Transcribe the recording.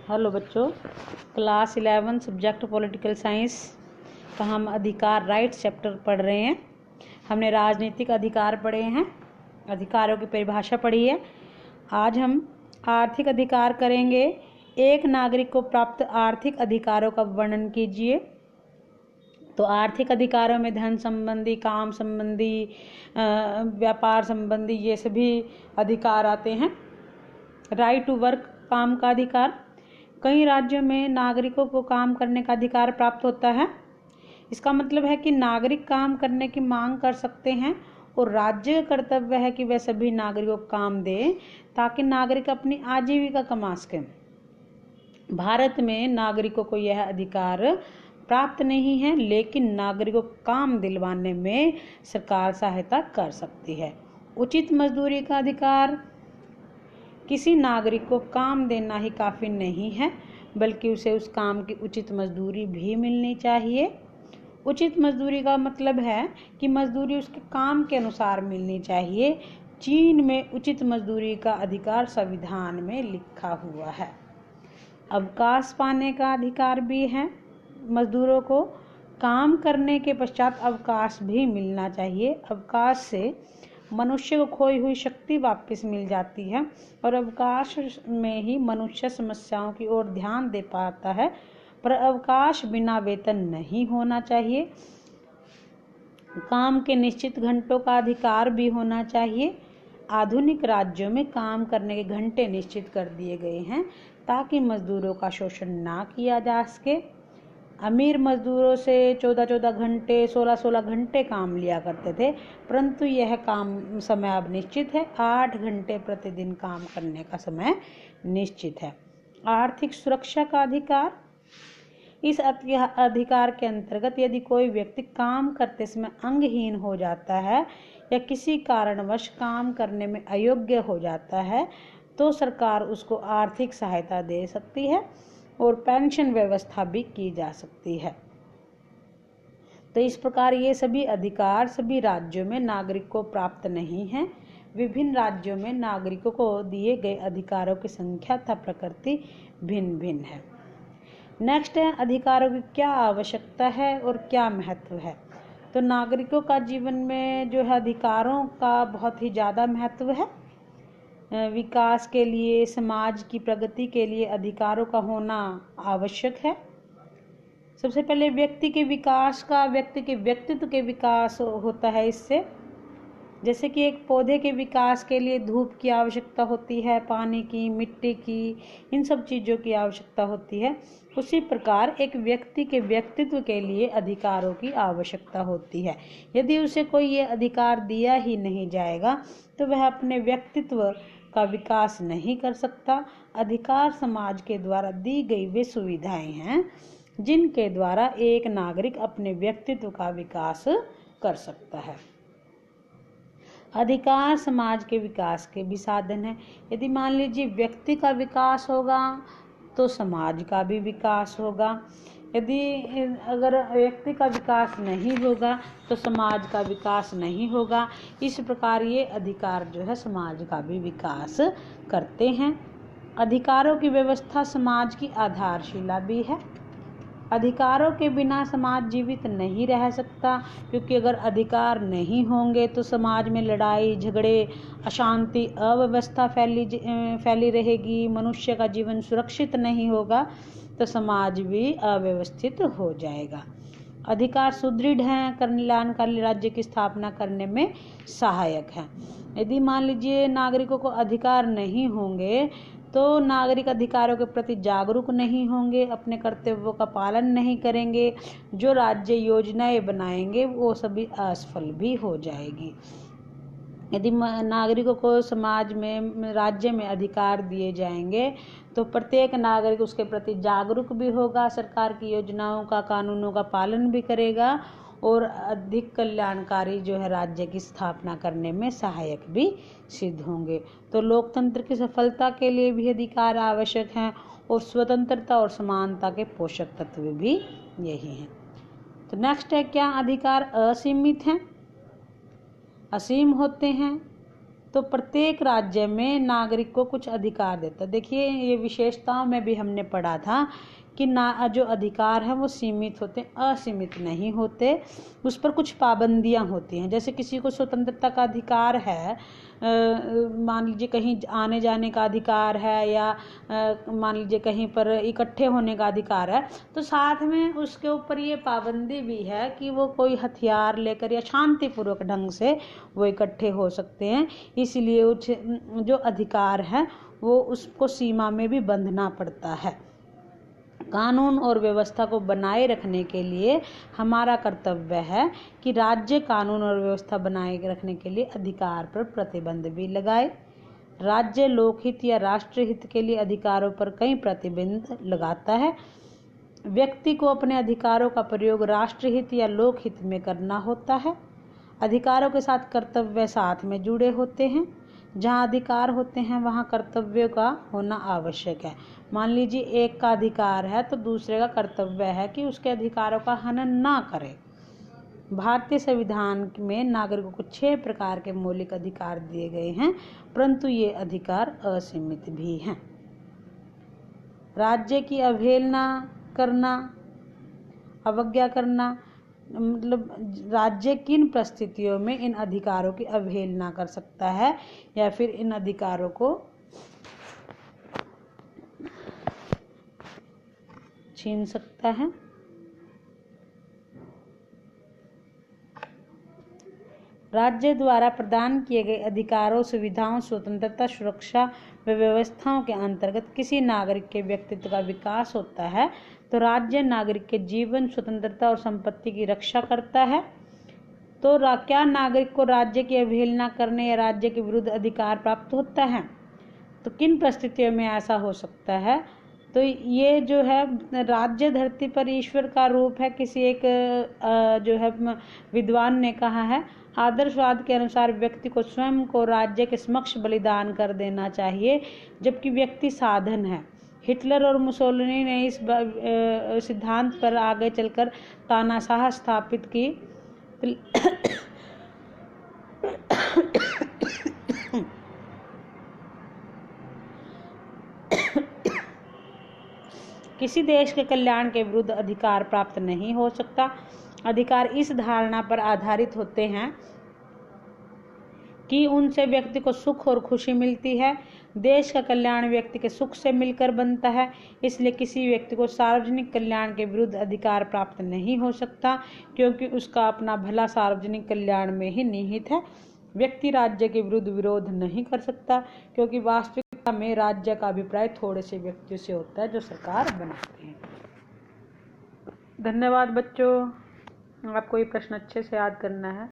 Hello बच्चों, class 11 subject political science का हम अधिकार राइट्स चैप्टर पढ़ रहे हैं। हमने राजनीतिक अधिकार पढ़े हैं, अधिकारों की परिभाषा पढ़ी है। आज हम आर्थिक अधिकार करेंगे। एक नागरिक को प्राप्त आर्थिक अधिकारों का वर्णन कीजिए। तो आर्थिक अधिकारों में धन संबंधी, काम संबंधी, व्यापार संबंधी ये सभी अधिकार आते हैं। राइट टू वर्क, काम का अधिकार। कई राज्यों में नागरिकों को काम करने का अधिकार प्राप्त होता है। इसका मतलब है कि नागरिक काम करने की मांग कर सकते हैं और राज्य का कर्तव्य है कि वह सभी नागरिकों को काम दे ताकि नागरिक अपनी आजीविका कमा सकें। भारत में नागरिकों को यह अधिकार प्राप्त नहीं है, लेकिन नागरिकों को काम दिलवाने में सरकार सहायता कर सकती है। उचित मजदूरी का अधिकार। किसी नागरिक को काम देना ही काफ़ी नहीं है, बल्कि उसे उस काम की उचित मजदूरी भी मिलनी चाहिए। उचित मजदूरी का मतलब है कि मजदूरी उसके काम के अनुसार मिलनी चाहिए। चीन में उचित मजदूरी का अधिकार संविधान में लिखा हुआ है। अवकाश पाने का अधिकार भी है। मजदूरों को काम करने के पश्चात अवकाश भी मिलना चाहिए। अवकाश से मनुष्य को खोई हुई शक्ति वापस मिल जाती है और अवकाश में ही मनुष्य समस्याओं की ओर ध्यान दे पाता है। पर अवकाश बिना वेतन नहीं होना चाहिए। काम के निश्चित घंटों का अधिकार भी होना चाहिए। आधुनिक राज्यों में काम करने के घंटे निश्चित कर दिए गए हैं ताकि मजदूरों का शोषण ना किया जा सके। अमीर मजदूरों से 14-14 घंटे, 16-16 घंटे काम लिया करते थे, परंतु यह काम समय अब निश्चित है। 8 घंटे प्रतिदिन काम करने का समय निश्चित है। आर्थिक सुरक्षा का अधिकार। इस अधिकार के अंतर्गत यदि कोई व्यक्ति काम करते समय अंगहीन हो जाता है या किसी कारणवश काम करने में अयोग्य हो जाता है तो सरकार उसको आर्थिक सहायता दे सकती है और पेंशन व्यवस्था भी की जा सकती है। तो इस प्रकार ये सभी अधिकार सभी राज्यों में नागरिक को प्राप्त नहीं है। विभिन्न राज्यों में नागरिकों को दिए गए अधिकारों की संख्या तथा प्रकृति भिन्न भिन्न है। नेक्स्ट है, अधिकारों की क्या आवश्यकता है और क्या महत्व है। तो नागरिकों का जीवन में जो है अधिकारों का बहुत ही ज़्यादा महत्व है। विकास के लिए, समाज की प्रगति के लिए अधिकारों का होना आवश्यक है। सबसे पहले व्यक्ति के विकास का, व्यक्ति के व्यक्तित्व के विकास होता है इससे। जैसे कि एक पौधे के विकास के लिए धूप की आवश्यकता होती है, पानी की, मिट्टी की, इन सब चीज़ों की आवश्यकता होती है। उसी प्रकार एक व्यक्ति के व्यक्तित्व के लिए अधिकारों की आवश्यकता होती है। यदि उसे कोई ये अधिकार दिया ही नहीं जाएगा तो वह अपने व्यक्तित्व का विकास नहीं कर सकता। अधिकार समाज के द्वारा दी गई वे सुविधाएं हैं जिनके द्वारा एक नागरिक अपने व्यक्तित्व का विकास कर सकता है। अधिकार समाज के विकास के भी साधन है। यदि मान लीजिए व्यक्ति का विकास होगा तो समाज का भी विकास होगा। यदि अगर व्यक्ति का विकास नहीं होगा तो समाज का विकास नहीं होगा। इस प्रकार ये अधिकार जो है समाज का भी विकास करते हैं। अधिकारों की व्यवस्था समाज की आधारशिला भी है। अधिकारों के बिना समाज जीवित नहीं रह सकता, क्योंकि अगर अधिकार नहीं होंगे तो समाज में लड़ाई झगड़े, अशांति, अव्यवस्था फैली रहेगी। मनुष्य का जीवन सुरक्षित नहीं होगा तो समाज भी अव्यवस्थित हो जाएगा। अधिकार सुदृढ़ हैं, कल्याणकारी राज्य की स्थापना करने में सहायक हैं। यदि मान लीजिए नागरिकों को अधिकार नहीं होंगे तो नागरिक अधिकारों के प्रति जागरूक नहीं होंगे, अपने कर्तव्यों का पालन नहीं करेंगे, जो राज्य योजनाएं बनाएंगे वो सभी असफल भी हो जाएगी। यदि नागरिकों को समाज में, राज्य में अधिकार दिए जाएंगे तो प्रत्येक नागरिक उसके प्रति जागरूक भी होगा, सरकार की योजनाओं का, कानूनों का पालन भी करेगा और अधिक कल्याणकारी जो है राज्य की स्थापना करने में सहायक भी सिद्ध होंगे। तो लोकतंत्र की सफलता के लिए भी अधिकार आवश्यक हैं और स्वतंत्रता और समानता के पोषक तत्व भी यही हैं। तो नेक्स्ट है, क्या अधिकार असीमित हैं, असीम होते हैं। तो प्रत्येक राज्य में नागरिक को कुछ अधिकार देता है। देखिए ये विशेषताओं में भी हमने पढ़ा था कि ना जो अधिकार हैं वो सीमित होते हैं, असीमित नहीं होते। उस पर कुछ पाबंदियां होती हैं। जैसे किसी को स्वतंत्रता का अधिकार है, मान लीजिए कहीं आने जाने का अधिकार है, या मान लीजिए कहीं पर इकट्ठे होने का अधिकार है, तो साथ में उसके ऊपर ये पाबंदी भी है कि वो कोई हथियार लेकर या शांतिपूर्वक ढंग से वो इकट्ठे हो सकते हैं। इसलिए जो अधिकार है वो उसको सीमा में भी बंधना पड़ता है। कानून और व्यवस्था को बनाए रखने के लिए हमारा कर्तव्य है कि राज्य कानून और व्यवस्था बनाए रखने के लिए अधिकार पर प्रतिबंध भी लगाए। राज्य लोकहित या राष्ट्रहित के लिए अधिकारों पर कई प्रतिबंध लगाता है। व्यक्ति को अपने अधिकारों का प्रयोग राष्ट्रहित या लोकहित में करना होता है। अधिकारों के साथ कर्तव्य साथ में जुड़े होते हैं। जहाँ अधिकार होते हैं वहाँ कर्तव्यों का होना आवश्यक है। मान लीजिए एक का अधिकार है तो दूसरे का कर्तव्य है कि उसके अधिकारों का हनन ना करे। भारतीय संविधान में नागरिकों को 6 प्रकार के मौलिक अधिकार दिए गए हैं, परंतु ये अधिकार असीमित भी हैं। राज्य की अवहेलना करना, अवज्ञा करना, मतलब राज्य किन परिस्थितियों में इन अधिकारों की अवहेलना कर सकता है या फिर इन अधिकारों को छीन सकता है। राज्य द्वारा प्रदान किए गए अधिकारों, सुविधाओं, स्वतंत्रता, सुरक्षा व व्यवस्थाओं के अंतर्गत किसी नागरिक के व्यक्तित्व का विकास होता है तो राज्य नागरिक के जीवन, स्वतंत्रता और संपत्ति की रक्षा करता है। तो क्या नागरिक को राज्य की अवहेलना करने या राज्य के विरुद्ध अधिकार प्राप्त होता है? तो किन परिस्थितियों में ऐसा हो सकता है? तो ये जो है राज्य धरती पर ईश्वर का रूप है। किसी एक जो है विद्वान ने कहा है, आदर्शवाद के अनुसार व्यक्ति को स्वयं को राज्य के समक्ष बलिदान कर देना चाहिए, जबकि व्यक्ति साधन है। हिटलर और मुसोलिनी ने इस सिद्धांत पर आगे चलकर तानाशाह स्थापित की। किसी देश के कल्याण के विरुद्ध अधिकार प्राप्त नहीं हो सकता। अधिकार इस धारणा पर आधारित होते हैं कि उनसे व्यक्ति को सुख और खुशी मिलती है। देश का कल्याण व्यक्ति के सुख से मिलकर बनता है, इसलिए किसी व्यक्ति को सार्वजनिक कल्याण के विरुद्ध अधिकार प्राप्त नहीं हो सकता, क्योंकि उसका अपना भला सार्वजनिक कल्याण में ही निहित है। व्यक्ति राज्य के विरुद्ध विरोध नहीं कर सकता, क्योंकि वास्तविकता में राज्य का अभिप्राय थोड़े से व्यक्तियों से होता है जो सरकार बनाते हैं। धन्यवाद बच्चों। आपको ये प्रश्न अच्छे से याद करना है।